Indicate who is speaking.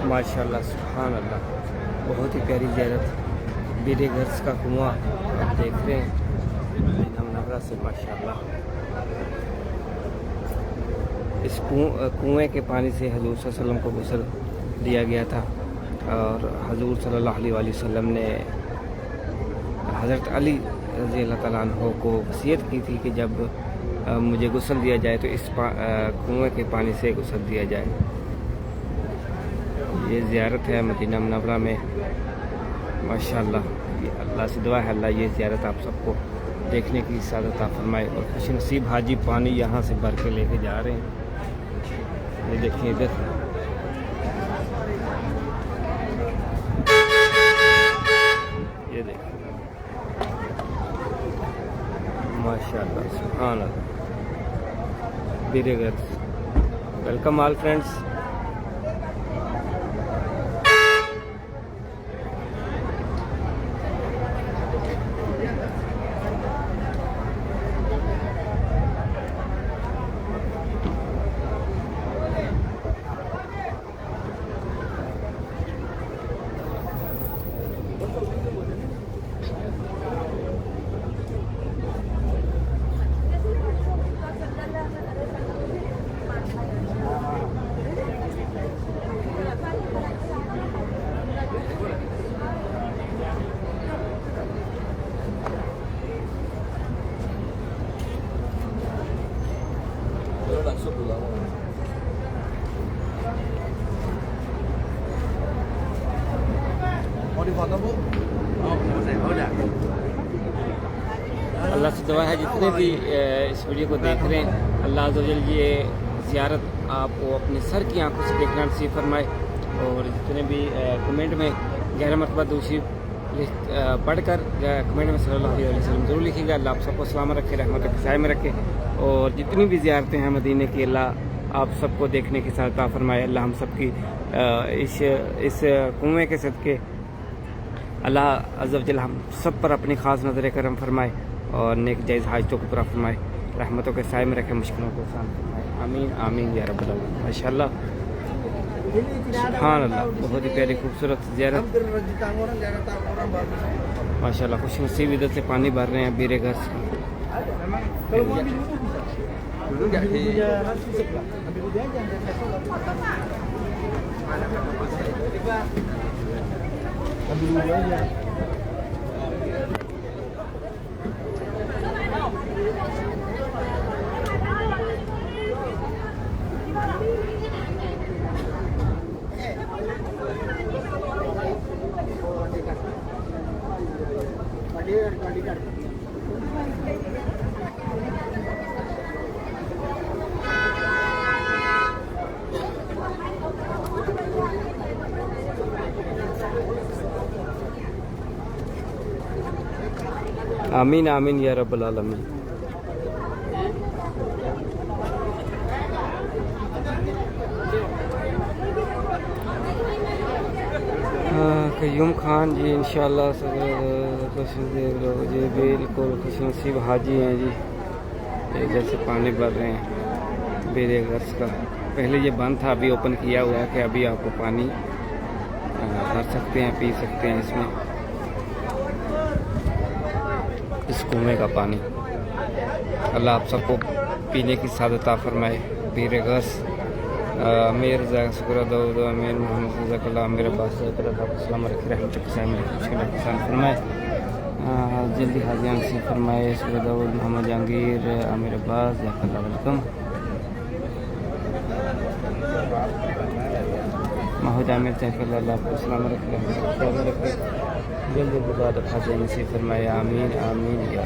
Speaker 1: माशाल्लाह सुभान अल्लाह, बहुत ही प्यारी ज़ियारत। बीरे गर्स का कुआं आप देख रहे हैं नमनगरा से माशाल्लाह। इस कुएं के पानी से हजूर सल्लल्लाहु अलैहि वसल्लम को गुस्ल दिया गया था और हजूर सल्लल्लाहु अलैहि वसल्लम ने हज़रत अली रज़ी अल्लाह तआला अन्हु को वसीयत की थी कि जब मुझे गुस्ल दिया जाए तो इस कुएं के पानी से गुस्ल दिया जाए। ये ज़ियारत है मदीना मुनव्वरा में माशाल्लाह। अल्लाह से दुआ है अल्लाह ये ज़ियारत आप सबको देखने की सादत अता फरमाए और खुश नसीब हाजी पानी यहाँ से भर के लेके जा रहे हैं। ये देखिए इधर ये देखिए माशाल्लाह सुभान अल्लाह। बीरे गर्स वेलकम ऑल फ्रेंड्स। अल्लाह से दुआ है जितने भी इस वीडियो को देख रहे हैं अल्लाह अज़्ज़ व जल ये ज़ियारत आपको अपने सर की आंखों से देखना नसीब फरमाए। और जितने भी कमेंट में 11 मरतबा दूसरी पढ़कर कमेंट में सल्लल्लाहु अलैहि वसल्लम ज़रूर लिखिएगा। अल्लाह आप सबको सलामत रखे, रहमत के साए में रखे और जितनी भी ज़ियारतें हैं मदीने की अल्लाह आप सबको देखने की सादत अता फरमाए। अल्लाह हम सबकी इस कुएँ के सदक़े अल्लाह अज़्ज़ व जल हम सब पर अपनी ख़ास नज़र करम फरमाए और नेक जायज़ हाजतों को पूरा फरमाए, रहमतों के साए में रखे, मुश्किलों को आसान फरमाए। आमीन आमीन या रब्बल आलमीन। माशाल्लाह सुभान अल्लाह, बहुत ही प्यारी खूबसूरत ज़ियारत माशाल्लाह। खुश नसीब इधर से पानी भर रहे हैं बीरे घर से। आमीन आमीन या रब्बल आलमीन। कयूम खान जी इंशाल्लाह जी बिल्कुल खुश नसीब हाजी हैं जी। इधर से पानी भर रहे हैं बीरे गर्स का। पहले ये बंद था, अभी ओपन किया हुआ है कि अभी आपको पानी भर सकते हैं, पी सकते हैं इसमें, इस कुएं का पानी। अल्लाह आप सबको पीने की सादत अता फरमाए। बीरे गर्स अमीर शुक्र दाऊद अमीर मोहम्मद रज़ाकल्लाह अमीर अब्बास सलाम रखे, रहमत के साए में रखे, मुश्किल आसान फरमाए, जल्दी हाजियां नसीब फरमाए। शुक्र दाऊद मोहम्मद जहांगीर अमीर अब्बास जज़ाकल्लाह वेलकम। माहौद आमिर तहफ़िल अल्लाह आपको सलाम रखे, रहमत के साए में रखे, जल्दी बाद हाजियां नसीब फरमाए। आमीन आमीन या